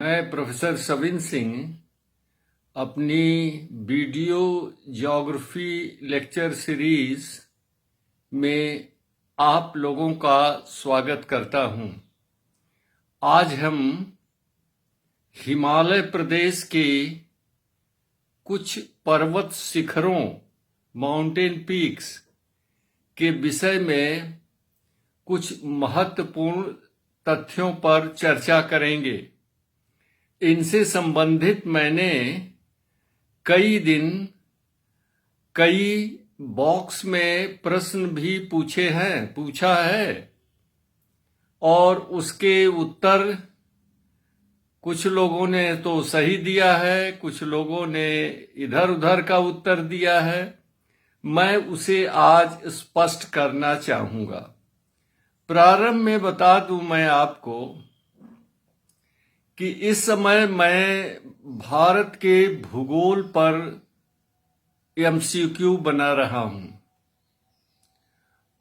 मैं प्रोफेसर सविन सिंह अपनी video geography lecture series में आप लोगों का स्वागत करता हूं। आज हम हिमालय प्रदेश के कुछ पर्वत शिखरों माउंटेन पीक्स के विषय में कुछ महत्वपूर्ण तथ्यों पर चर्चा करेंगे। इनसे संबंधित मैंने कई दिन कई बॉक्स में प्रश्न भी पूछा है और उसके उत्तर कुछ लोगों ने तो सही दिया है, कुछ लोगों ने इधर उधर का उत्तर दिया है। मैं उसे आज स्पष्ट करना चाहूंगा। प्रारंभ में बता दूं मैं आपको कि इस समय मैं भारत के भूगोल पर एमसीक्यू बना रहा हूं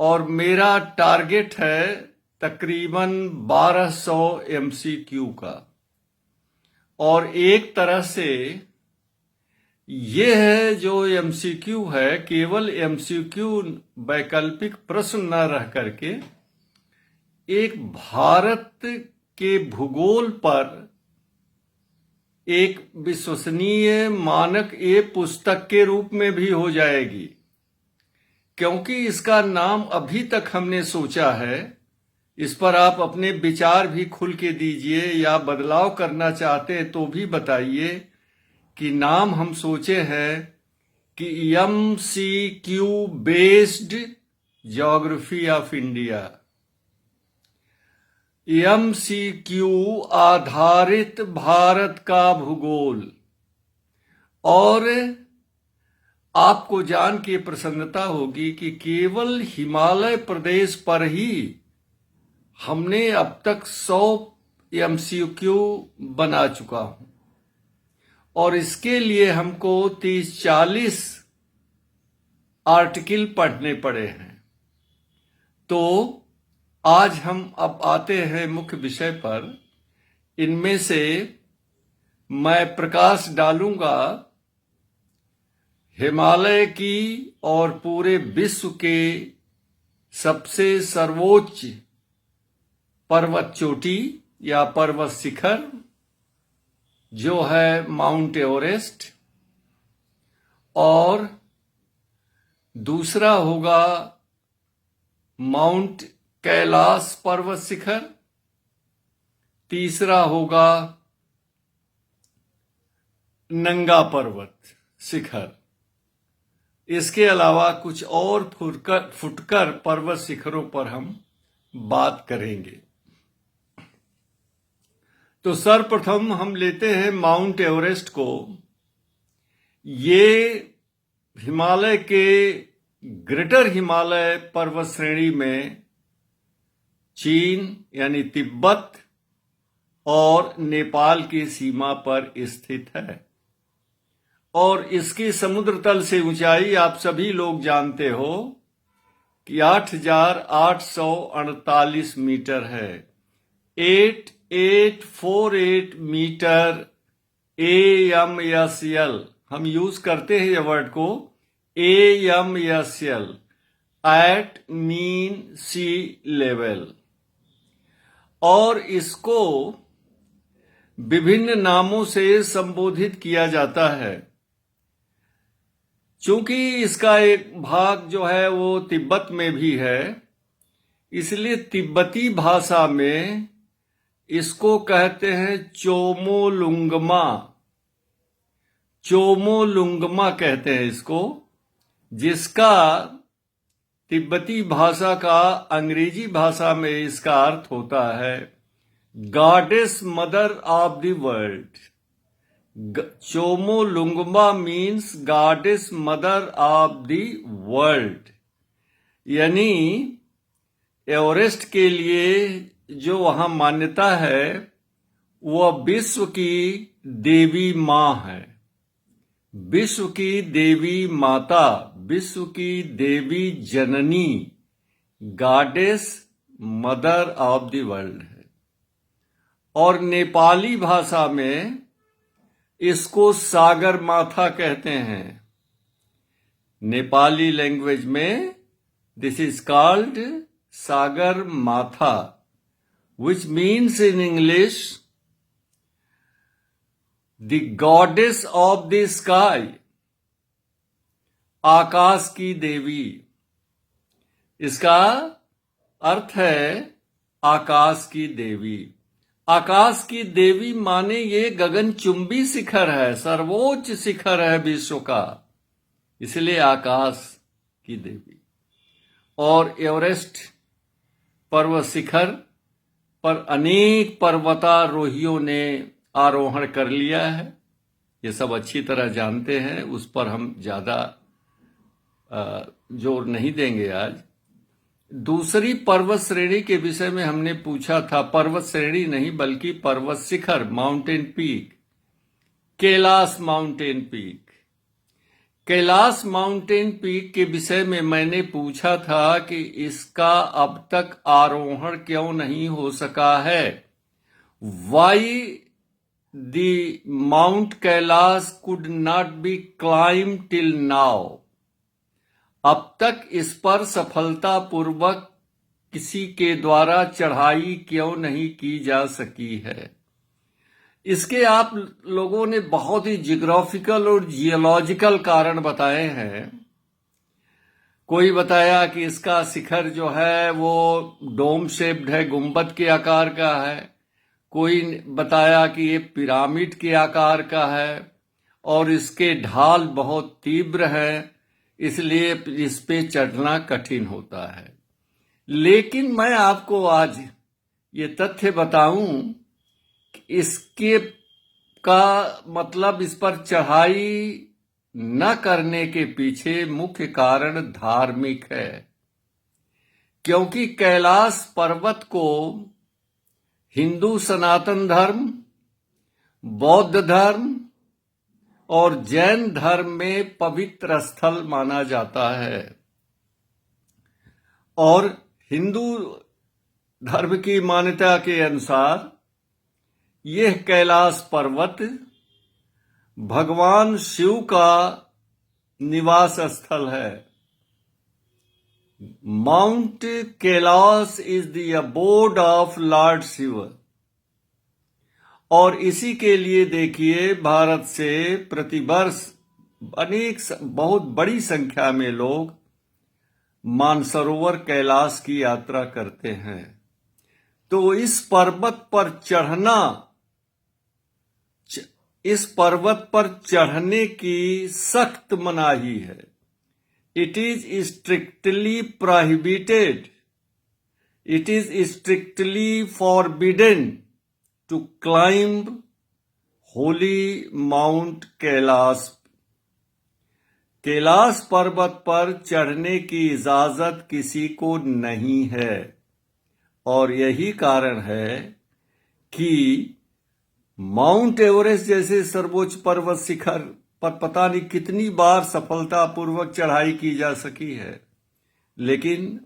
और मेरा टारगेट है तकरीबन 1200 एमसीक्यू का। और एक तरह से ये है जो एमसीक्यू है, केवल एमसीक्यू वैकल्पिक प्रश्न न रह करके एक भारत के भूगोल पर एक विश्वसनीय मानक पुस्तक के रूप में भी हो जाएगी, क्योंकि इसका नाम अभी तक हमने सोचा है। इस पर आप अपने विचार भी खुल के दीजिए या बदलाव करना चाहते हैं तो भी बताइए कि नाम हम सोचे हैं कि MCQ based geography of India, MCQ आधारित भारत का भूगोल। और आपको जान के प्रसन्नता होगी कि केवल हिमालय प्रदेश पर ही हमने अब तक 100 एमसीक्यू बना चुका हूं और इसके लिए हमको 30-40 आर्टिकल पढ़ने पड़े हैं। तो आज हम अब आते हैं मुख्य विषय पर। इनमें से मैं प्रकाश डालूंगा हिमालय की और पूरे विश्व के सबसे सर्वोच्च पर्वत चोटी या पर्वत शिखर जो है माउंट एवरेस्ट, और दूसरा होगा माउंट कैलाश पर्वत शिखर, तीसरा होगा नंगा पर्वत शिखर। इसके अलावा कुछ और फुटकर पर्वत शिखरों पर हम बात करेंगे। तो सर्वप्रथम हम लेते हैं माउंट एवरेस्ट को। ये हिमालय के ग्रेटर हिमालय पर्वत श्रेणी में चीन यानी तिब्बत और नेपाल की सीमा पर स्थित है और इसकी समुद्र तल से ऊंचाई आप सभी लोग जानते हो कि 8,848 मीटर है। 8848 मीटर AMSL, हम यूज करते हैं ये वर्ड को, AMSL, एट मीन सी लेवल। और इसको विभिन्न नामों से संबोधित किया जाता है। चूंकि इसका एक भाग जो है वो तिब्बत में भी है, इसलिए तिब्बती भाषा में इसको कहते हैं चोमोलुंगमा। चोमोलुंगमा कहते हैं इसको, जिसका तिब्बती भाषा का अंग्रेजी भाषा में इसका अर्थ होता है goddess mother of the world. Chomolungma means goddess mother of the world, यानी एवरेस्ट के लिए जो वहां मान्यता है वह विश्व की देवी मां है, विश्व की देवी माता, विश्व की देवी जननी, goddess mother of the world है। और नेपाली भाषा में इसको सागर माथा कहते हैं। नेपाली लैंग्वेज में दिस इज कॉल्ड सागर माथा, which means in English the goddess of the sky, आकाश की देवी। इसका अर्थ है आकाश की देवी। आकाश की देवी माने ये गगनचुंबी शिखर है, सर्वोच्च शिखर है विश्व का, इसलिए आकाश की देवी। और एवरेस्ट पर्वत शिखर पर अनेक पर्वतारोहियों ने आरोहण कर लिया है, ये सब अच्छी तरह जानते हैं, उस पर हम ज्यादा जोर नहीं देंगे आज। दूसरी पर्वत श्रेणी के विषय में हमने पूछा था, पर्वत श्रेणी नहीं बल्कि पर्वत शिखर, mountain peak, Kailash mountain peak. Kailash mountain peak के विषय में मैंने पूछा था कि इसका अब तक आरोहण क्यों नहीं हो सका है। Why the mount Kailash could not be climb till now. अब तक इस पर सफलतापूर्वक किसी के द्वारा चढ़ाई क्यों नहीं की जा सकी है। इसके आप लोगों ने बहुत ही जियोग्राफिकल और जियोलॉजिकल कारण बताए हैं। कोई बताया कि इसका शिखर जो है वो डोम शेप्ड है, गुंबद के आकार का है। कोई बताया कि ये पिरामिड के आकार का है और इसके ढाल बहुत तीव्र है, इसलिए इस पे चढ़ना कठिन होता है। लेकिन मैं आपको आज ये तथ्य बताऊं कि इसके का मतलब इस पर चढ़ाई न करने के पीछे मुख्य कारण धार्मिक है, क्योंकि कैलाश पर्वत को हिंदू सनातन धर्म, बौद्ध धर्म और जैन धर्म में पवित्र स्थल माना जाता है। और हिंदू धर्म की मान्यता के अनुसार यह कैलाश पर्वत भगवान शिव का निवास स्थल है। Mount Kailash is the abode of Lord Shiv. और इसी के लिए देखिए भारत से प्रतिवर्ष बहुत बड़ी संख्या में लोग मानसरोवर कैलाश की यात्रा करते हैं। तो इस पर्वत पर चढ़ने की सख्त मनाही है। It is strictly prohibited, it is strictly forbidden to climb holy Mount Kailash. Kailash पर्वत पर चढ़ने की इजाजत किसी को नहीं है। और यही कारण है कि माउंट एवरेस्ट जैसे सर्वोच्च पर्वत शिखर पर पता नहीं कितनी बार सफलतापूर्वक चढ़ाई की जा सकी है, लेकिन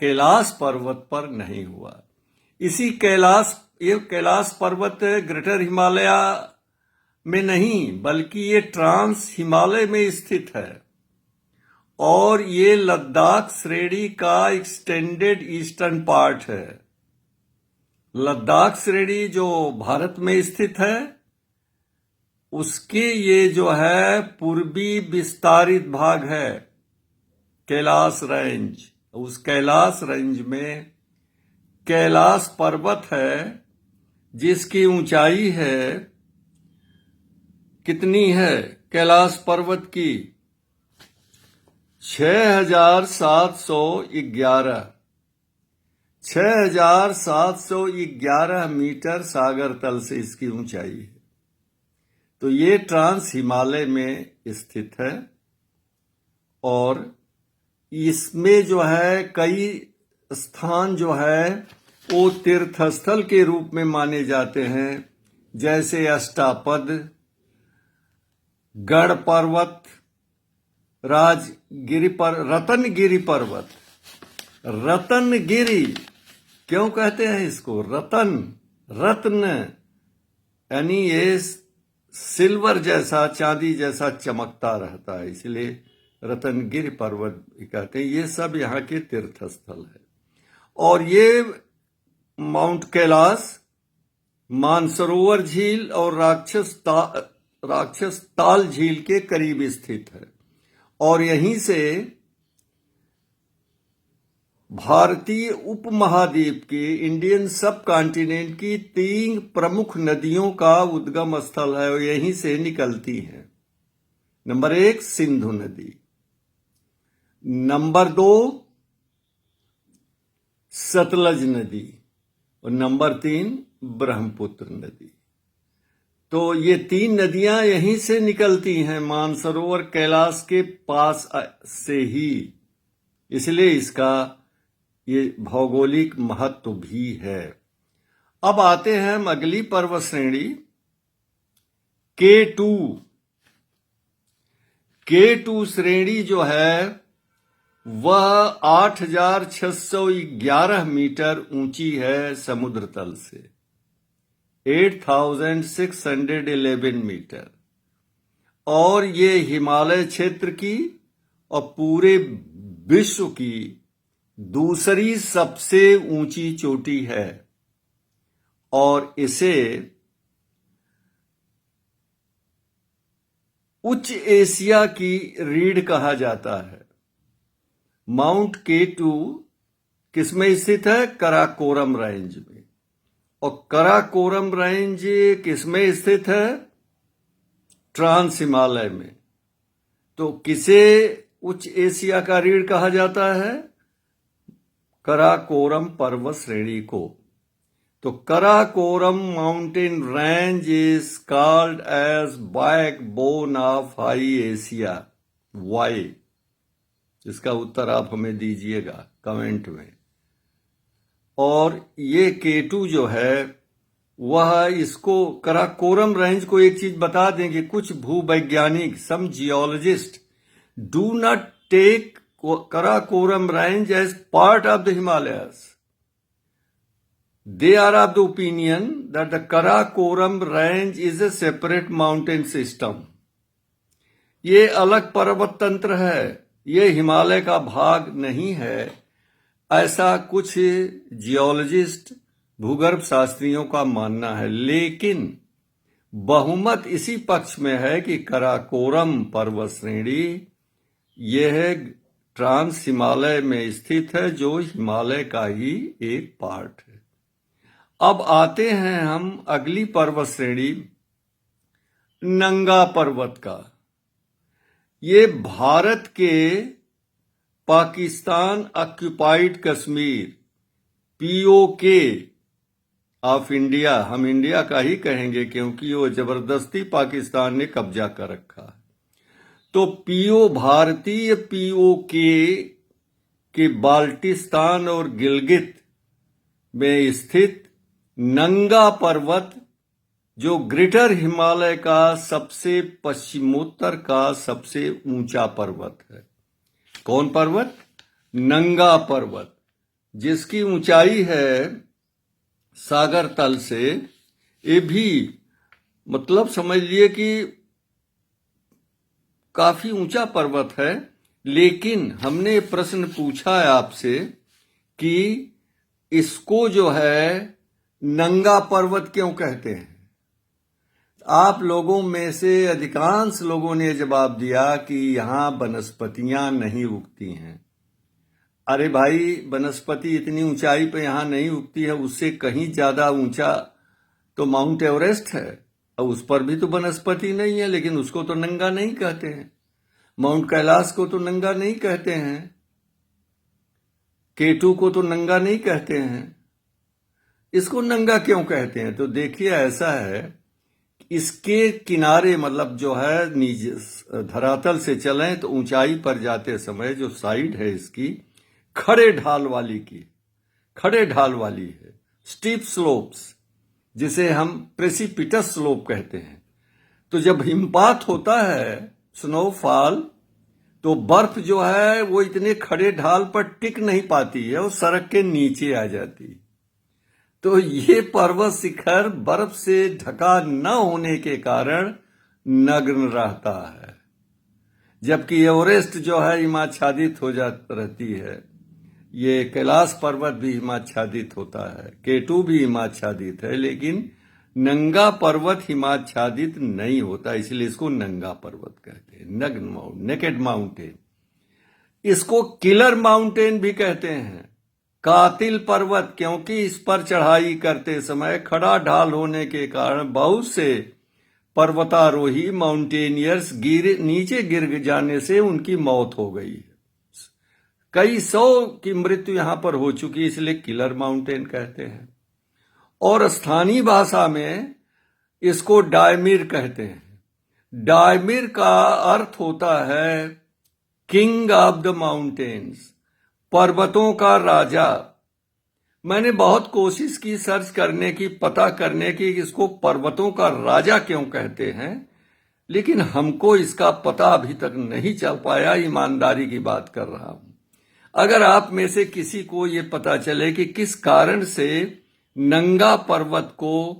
कैलाश पर्वत पर नहीं हुआ। ये कैलाश पर्वत ग्रेटर हिमालय में नहीं बल्कि ये ट्रांस हिमालय में स्थित है और ये लद्दाख श्रेणी का एक्सटेंडेड ईस्टर्न पार्ट है। लद्दाख श्रेणी जो भारत में स्थित है उसके ये जो है पूर्वी विस्तारित भाग है कैलाश रेंज। उस कैलाश रेंज में कैलाश पर्वत है जिसकी ऊंचाई है, कितनी है कैलाश पर्वत की? 6,711 मीटर सागर तल से इसकी ऊंचाई है। तो ये ट्रांस हिमालय में स्थित है और इसमें जो है कई स्थान जो है वो तीर्थस्थल के रूप में माने जाते हैं, जैसे अष्टापद, गढ़ पर्वत, राजगिरी पर रतनगिरी पर्वत। रतनगिरी क्यों कहते हैं इसको? रत्न, यानी ये सिल्वर जैसा, चांदी जैसा चमकता रहता है, इसलिए रतनगिरी पर्वत भी कहते हैं। ये सब यहाँ के तीर्थ स्थल है। और ये माउंट कैलाश मानसरोवर झील और राक्षस ताल झील के करीब स्थित है। और यहीं से भारतीय उपमहाद्वीप की, इंडियन सब कॉन्टिनेंट की 3 प्रमुख नदियों का उद्गम स्थल है और यहीं से निकलती हैं। नंबर 1 सिंधु नदी, नंबर 2 सतलज नदी और नंबर 3 ब्रह्मपुत्र नदी। तो ये 3 नदियां यहीं से निकलती हैं, मानसरोवर कैलाश के पास से ही, इसलिए इसका ये भौगोलिक महत्व भी है। अब आते हैं हम अगली पर्वत श्रेणी K2। K2 श्रेणी जो है वह 8,611 मीटर ऊंची है समुद्र तल से, 8,611 मीटर, और ये हिमालय क्षेत्र की और पूरे विश्व की दूसरी सबसे ऊंची चोटी है। और इसे उच्च एशिया की रीढ़ कहा जाता है। माउंट K2 किसमें स्थित है? कराकोरम रेंज में। और कराकोरम रेंज किसमें स्थित है? ट्रांस हिमालय में। तो किसे उच्च एशिया का रीढ़ कहा जाता है? कराकोरम पर्वत श्रेणी को। तो Karakoram mountain range is called as backbone of high Asia. Why? इसका उत्तर आप हमें दीजिएगा कमेंट में। और ये K2 जो है वह, इसको कराकोरम रेंज को एक चीज बता देंगे, कुछ भूवैज्ञानिक, some geologists do not take Karakoram range as part of the Himalayas. They are of the opinion that the Karakoram range is a separate mountain system. ये अलग पर्वत तंत्र है, ये हिमालय का भाग नहीं है, ऐसा कुछ जियोलॉजिस्ट, भूगर्भ शास्त्रियों का मानना है। लेकिन बहुमत इसी पक्ष में है कि कराकोरम पर्वत श्रेणी यह ट्रांस हिमालय में स्थित है, जो हिमालय का ही एक पार्ट है। अब आते हैं हम अगली पर्वत श्रेणी नंगा पर्वत का। ये भारत के Pakistan occupied Kashmir, POK of India, हम इंडिया का ही कहेंगे क्योंकि वो जबरदस्ती पाकिस्तान ने कब्जा कर रखा है। तो भारतीय POK के बाल्टिस्तान और गिलगित में स्थित नंगा पर्वत, जो ग्रेटर हिमालय का सबसे पश्चिमोत्तर का सबसे ऊंचा पर्वत है। कौन पर्वत? नंगा पर्वत, जिसकी ऊंचाई है सागर तल से, ये भी मतलब समझ लिए कि काफी ऊंचा पर्वत है। लेकिन हमने प्रश्न पूछा है आपसे कि इसको जो है नंगा पर्वत क्यों कहते हैं। आप लोगों में से अधिकांश लोगों ने जवाब दिया कि यहां वनस्पतियां नहीं उगती हैं। अरे भाई, वनस्पति इतनी ऊंचाई पे यहां नहीं उगती है, उससे कहीं ज्यादा ऊंचा तो माउंट एवरेस्ट है, और उस पर भी तो वनस्पति नहीं है, लेकिन उसको तो नंगा नहीं कहते हैं। माउंट कैलाश को तो नंगा नहीं कहते हैं, K2 को तो नंगा नहीं कहते हैं। इसको नंगा क्यों कहते हैं? तो देखिए, ऐसा है, इसके किनारे मतलब जो है नीचे धरातल से चलें तो ऊंचाई पर जाते समय जो साइड है इसकी खड़े ढाल वाली है, स्टीप स्लोप्स, जिसे हम प्रेसिपिटस स्लोप कहते हैं। तो जब हिमपात होता है, स्नोफॉल, तो बर्फ जो है वो इतने खड़े ढाल पर टिक नहीं पाती है, वो सड़क के नीचे आ जाती। तो ये पर्वत शिखर बर्फ से ढका न होने के कारण नग्न रहता है, जबकि एवरेस्ट जो है हिमाच्छादित हो जाती रहती है। ये कैलाश पर्वत भी हिमाच्छादित होता है, K2 भी हिमाच्छादित है, लेकिन नंगा पर्वत हिमाच्छादित नहीं होता, इसलिए इसको नंगा पर्वत कहते हैं, नग्न माउंटेन, नेकेड माउंटेन। इसको किलर माउंटेन भी कहते हैं, कातिल पर्वत, क्योंकि इस पर चढ़ाई करते समय खड़ा ढाल होने के कारण बहुत से पर्वतारोही माउंटेनियर्स नीचे गिर जाने से उनकी मौत हो गई। कई सौ की मृत्यु यहां पर हो चुकी, इसलिए किलर माउंटेन कहते हैं। और स्थानीय भाषा में इसको डायमिर कहते हैं। डायमिर का अर्थ होता है किंग ऑफ द माउंटेन्स, पर्वतों का राजा। मैंने बहुत कोशिश की सर्च करने की, पता करने की कि इसको पर्वतों का राजा क्यों कहते हैं, लेकिन हमको इसका पता अभी तक नहीं चल पाया। ईमानदारी की बात कर रहा हूं। अगर आप में से किसी को ये पता चले कि किस कारण से नंगा पर्वत को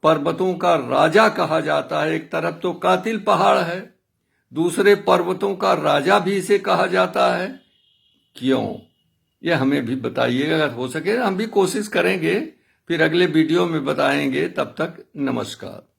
पर्वतों का राजा कहा जाता है, एक तरफ तो कातिल पहाड़ है, दूसरे पर्वतों का राजा भी इसे कहा जाता है, क्यों, ये हमें भी बताइएगा। अगर हो सके हम भी कोशिश करेंगे, फिर अगले वीडियो में बताएंगे। तब तक नमस्कार।